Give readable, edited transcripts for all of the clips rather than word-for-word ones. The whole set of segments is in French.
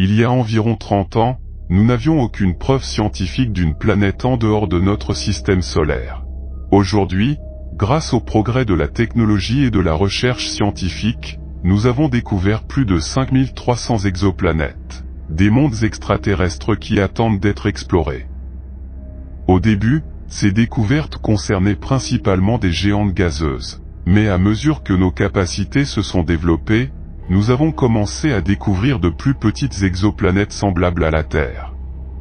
Il y a environ 30 ans, nous n'avions aucune preuve scientifique d'une planète en dehors de notre système solaire. Aujourd'hui, grâce au progrès de la technologie et de la recherche scientifique, nous avons découvert plus de 5300 exoplanètes, des mondes extraterrestres qui attendent d'être explorés. Au début, ces découvertes concernaient principalement des géantes gazeuses, mais à mesure que nos capacités se sont développées, nous avons commencé à découvrir de plus petites exoplanètes semblables à la Terre.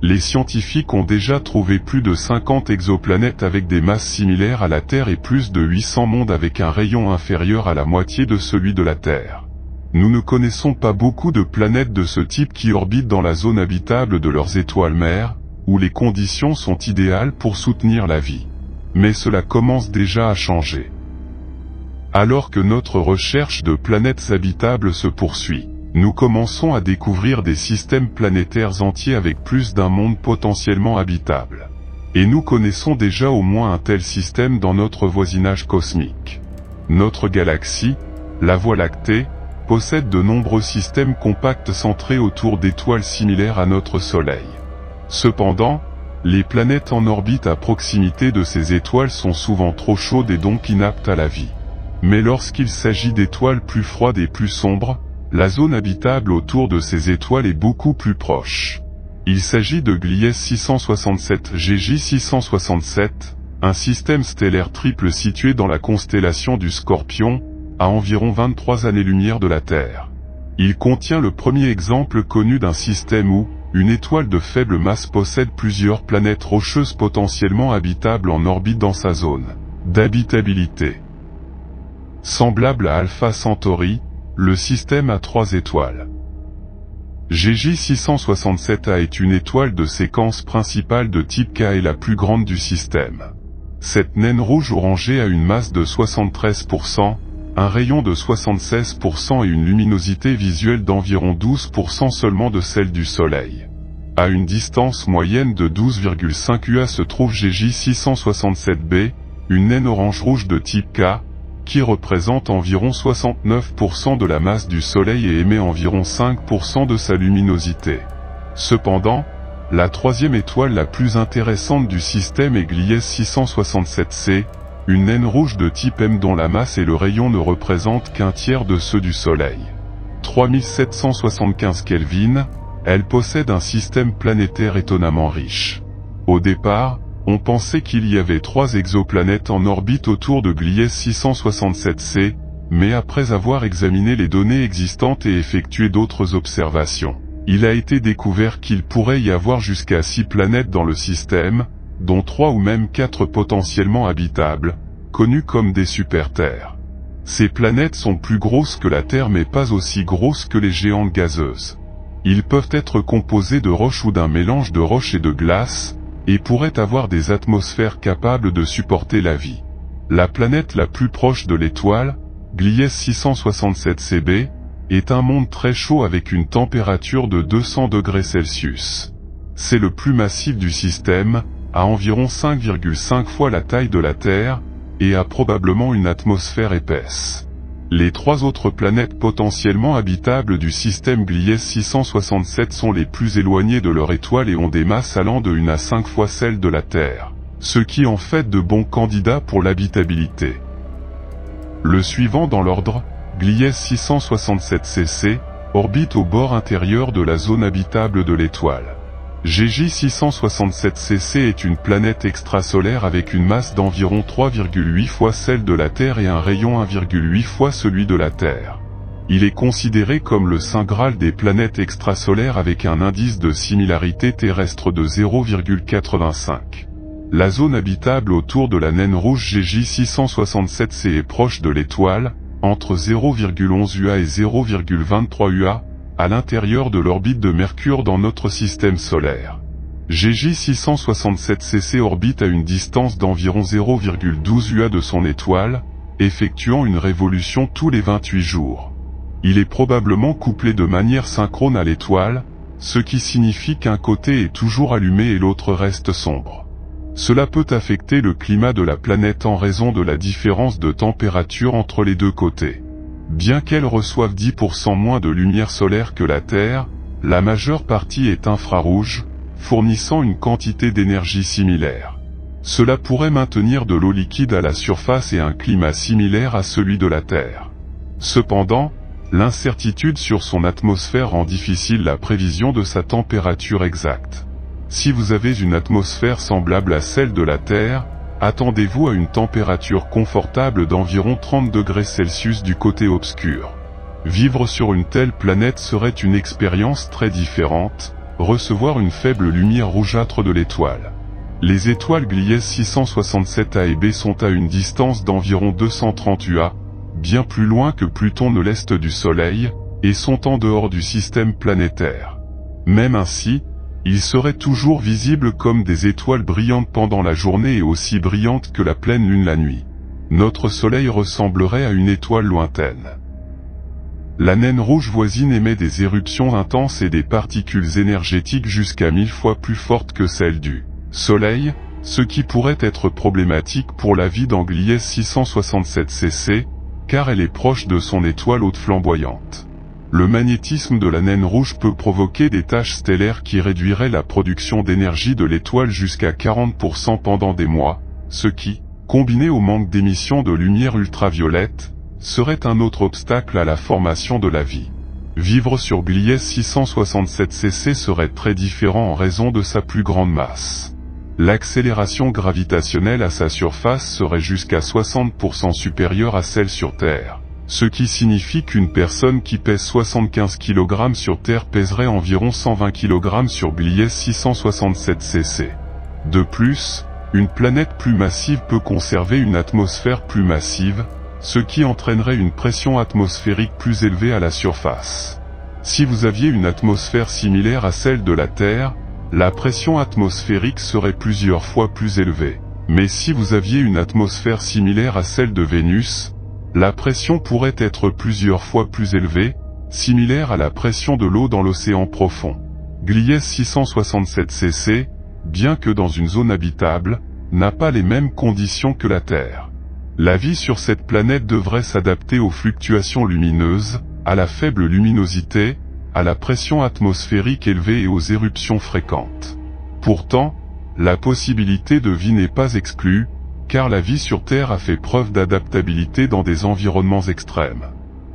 Les scientifiques ont déjà trouvé plus de 50 exoplanètes avec des masses similaires à la Terre et plus de 800 mondes avec un rayon inférieur à la moitié de celui de la Terre. Nous ne connaissons pas beaucoup de planètes de ce type qui orbitent dans la zone habitable de leurs étoiles mères, où les conditions sont idéales pour soutenir la vie. Mais cela commence déjà à changer. Alors que notre recherche de planètes habitables se poursuit, nous commençons à découvrir des systèmes planétaires entiers avec plus d'un monde potentiellement habitable. Et nous connaissons déjà au moins un tel système dans notre voisinage cosmique. Notre galaxie, la Voie lactée, possède de nombreux systèmes compacts centrés autour d'étoiles similaires à notre Soleil. Cependant, les planètes en orbite à proximité de ces étoiles sont souvent trop chaudes et donc inaptes à la vie. Mais lorsqu'il s'agit d'étoiles plus froides et plus sombres, la zone habitable autour de ces étoiles est beaucoup plus proche. Il s'agit de Gliese 667 GJ 667, un système stellaire triple situé dans la constellation du Scorpion, à environ 23 années-lumière de la Terre. Il contient le premier exemple connu d'un système où une étoile de faible masse possède plusieurs planètes rocheuses potentiellement habitables en orbite dans sa zone d'habitabilité. Semblable à Alpha Centauri, le système a 3 étoiles. GJ 667A est une étoile de séquence principale de type K et la plus grande du système. Cette naine rouge orangée a une masse de 73%, un rayon de 76% et une luminosité visuelle d'environ 12% seulement de celle du Soleil. À une distance moyenne de 12,5 UA se trouve GJ 667b, une naine orange-rouge de type K, qui représente environ 69% de la masse du Soleil et émet environ 5% de sa luminosité. Cependant, la troisième étoile la plus intéressante du système est Gliese 667c, une naine rouge de type M dont la masse et le rayon ne représentent qu'un tiers de ceux du Soleil. 3775 Kelvin, elle possède un système planétaire étonnamment riche. Au départ, on pensait qu'il y avait 3 exoplanètes en orbite autour de Gliese 667c, mais après avoir examiné les données existantes et effectué d'autres observations, il a été découvert qu'il pourrait y avoir jusqu'à 6 planètes dans le système, dont 3 ou même 4 potentiellement habitables, connues comme des super-terres. Ces planètes sont plus grosses que la Terre mais pas aussi grosses que les géantes gazeuses. Ils peuvent être composés de roches ou d'un mélange de roches et de glace, et pourraient avoir des atmosphères capables de supporter la vie. La planète la plus proche de l'étoile, Gliese 667cb, est un monde très chaud avec une température de 200 degrés Celsius. C'est le plus massif du système, à environ 5,5 fois la taille de la Terre, et a probablement une atmosphère épaisse. Les 3 autres planètes potentiellement habitables du système Gliese 667 sont les plus éloignées de leur étoile et ont des masses allant de 1 à 5 fois celles de la Terre, ce qui en fait de bons candidats pour l'habitabilité. Le suivant dans l'ordre, Gliese 667cc, orbite au bord intérieur de la zone habitable de l'étoile. GJ 667cc est une planète extrasolaire avec une masse d'environ 3,8 fois celle de la Terre et un rayon 1,8 fois celui de la Terre. Il est considéré comme le saint graal des planètes extrasolaires avec un indice de similarité terrestre de 0,85. La zone habitable autour de la naine rouge GJ 667c est proche de l'étoile, entre 0,11 UA et 0,23 UA, à l'intérieur de l'orbite de Mercure dans notre système solaire. GJ 667cc orbite à une distance d'environ 0,12 UA de son étoile, effectuant une révolution tous les 28 jours. Il est probablement couplé de manière synchrone à l'étoile, ce qui signifie qu'un côté est toujours allumé et l'autre reste sombre. Cela peut affecter le climat de la planète en raison de la différence de température entre les deux côtés. Bien qu'elle reçoive 10% moins de lumière solaire que la Terre, la majeure partie est infrarouge, fournissant une quantité d'énergie similaire. Cela pourrait maintenir de l'eau liquide à la surface et un climat similaire à celui de la Terre. Cependant, l'incertitude sur son atmosphère rend difficile la prévision de sa température exacte. Si vous avez une atmosphère semblable à celle de la Terre, attendez-vous à une température confortable d'environ 30 degrés Celsius du côté obscur. Vivre sur une telle planète serait une expérience très différente, recevoir une faible lumière rougeâtre de l'étoile. Les étoiles Gliese 667 A et B sont à une distance d'environ 230 UA, bien plus loin que Pluton de l'est du Soleil, et sont en dehors du système planétaire. Même ainsi, ils seraient toujours visibles comme des étoiles brillantes pendant la journée et aussi brillantes que la pleine lune la nuit. Notre Soleil ressemblerait à une étoile lointaine. La naine rouge voisine émet des éruptions intenses et des particules énergétiques jusqu'à 1000 fois plus fortes que celles du Soleil, ce qui pourrait être problématique pour la vie dans Gliese 667 CC, car elle est proche de son étoile haute flamboyante. Le magnétisme de la naine rouge peut provoquer des taches stellaires qui réduiraient la production d'énergie de l'étoile jusqu'à 40% pendant des mois, ce qui, combiné au manque d'émission de lumière ultraviolette, serait un autre obstacle à la formation de la vie. Vivre sur Gliese 667 CC serait très différent en raison de sa plus grande masse. L'accélération gravitationnelle à sa surface serait jusqu'à 60% supérieure à celle sur Terre, ce qui signifie qu'une personne qui pèse 75 kg sur Terre pèserait environ 120 kg sur Gliese 667 CC. De plus, une planète plus massive peut conserver une atmosphère plus massive, ce qui entraînerait une pression atmosphérique plus élevée à la surface. Si vous aviez une atmosphère similaire à celle de la Terre, la pression atmosphérique serait plusieurs fois plus élevée. Mais si vous aviez une atmosphère similaire à celle de Vénus, la pression pourrait être plusieurs fois plus élevée, similaire à la pression de l'eau dans l'océan profond. Gliese 667 CC, bien que dans une zone habitable, n'a pas les mêmes conditions que la Terre. La vie sur cette planète devrait s'adapter aux fluctuations lumineuses, à la faible luminosité, à la pression atmosphérique élevée et aux éruptions fréquentes. Pourtant, la possibilité de vie n'est pas exclue, car la vie sur Terre a fait preuve d'adaptabilité dans des environnements extrêmes.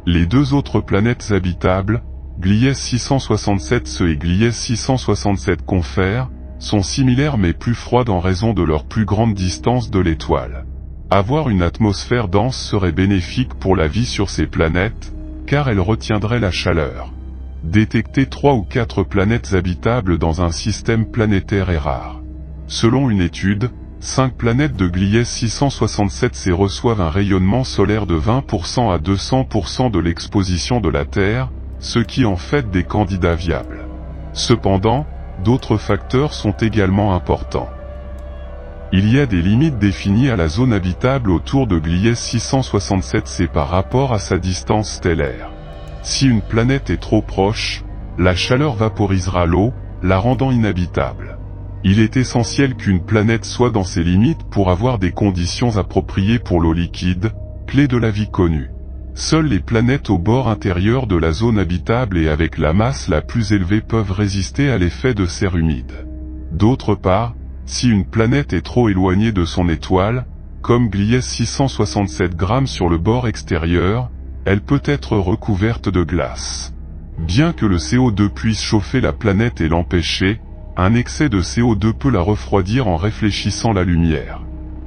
Les deux autres planètes habitables, Gliese 667 Ce et Gliese 667 Confer, sont similaires mais plus froides en raison de leur plus grande distance de l'étoile. Avoir une atmosphère dense serait bénéfique pour la vie sur ces planètes, car elle retiendrait la chaleur. Détecter 3 ou 4 planètes habitables dans un système planétaire est rare. Selon une étude, 5 planètes de Gliese 667 reçoivent un rayonnement solaire de 20% à 200% de l'exposition de la Terre, ce qui en fait des candidats viables. Cependant, d'autres facteurs sont également importants. Il y a des limites définies à la zone habitable autour de Gliese 667 par rapport à sa distance stellaire. Si une planète est trop proche, la chaleur vaporisera l'eau, la rendant inhabitable. Il est essentiel qu'une planète soit dans ses limites pour avoir des conditions appropriées pour l'eau liquide, clé de la vie connue. Seules les planètes au bord intérieur de la zone habitable et avec la masse la plus élevée peuvent résister à l'effet de serre humide. D'autre part, si une planète est trop éloignée de son étoile, comme Gliese 667 g sur le bord extérieur, elle peut être recouverte de glace. Bien que le CO2 puisse chauffer la planète et l'empêcher, un excès de CO2 peut la refroidir en réfléchissant la lumière.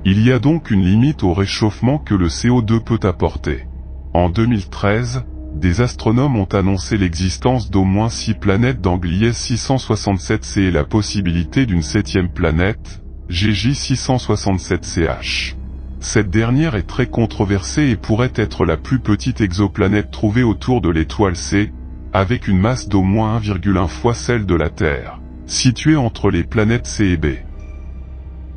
Il y a donc une limite au réchauffement que le CO2 peut apporter. En 2013, des astronomes ont annoncé l'existence d'au moins 6 planètes dans Gliese 667 et la possibilité d'une 7e planète, GJ 667 CH. Cette dernière est très controversée et pourrait être la plus petite exoplanète trouvée autour de l'étoile C, avec une masse d'au moins 1,1 fois celle de la Terre, située entre les planètes C et B.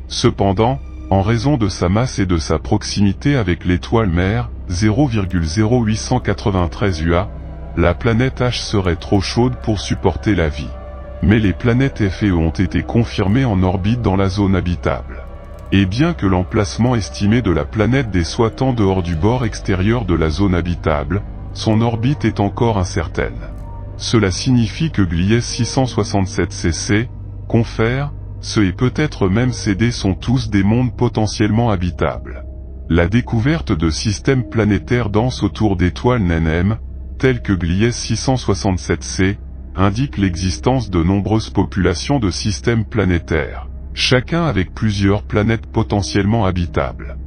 Cependant, en raison de sa masse et de sa proximité avec l'étoile mère, 0,0893 UA, la planète H serait trop chaude pour supporter la vie. Mais les planètes F et E ont été confirmées en orbite dans la zone habitable. Et bien que l'emplacement estimé de la planète D soit en dehors du bord extérieur de la zone habitable, son orbite est encore incertaine. cela signifie que Gliese 667cc, confère, ce et peut-être même CD sont tous des mondes potentiellement habitables. La découverte de systèmes planétaires denses autour d'étoiles NNM, telles que Gliese 667c, indique l'existence de nombreuses populations de systèmes planétaires, chacun avec plusieurs planètes potentiellement habitables.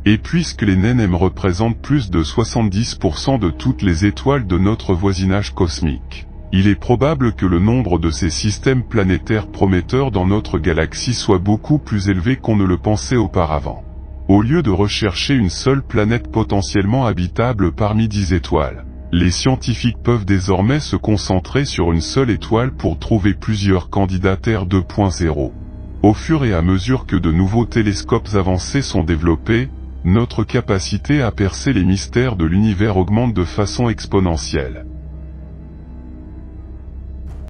Et puisque les NNM représentent plus de 70% de toutes les étoiles de notre voisinage cosmique, il est probable que le nombre de ces systèmes planétaires prometteurs dans notre galaxie soit beaucoup plus élevé qu'on ne le pensait auparavant. Au lieu de rechercher une seule planète potentiellement habitable parmi 10 étoiles, les scientifiques peuvent désormais se concentrer sur une seule étoile pour trouver plusieurs candidats Terre 2.0. Au fur et à mesure que de nouveaux télescopes avancés sont développés, notre capacité à percer les mystères de l'univers augmente de façon exponentielle.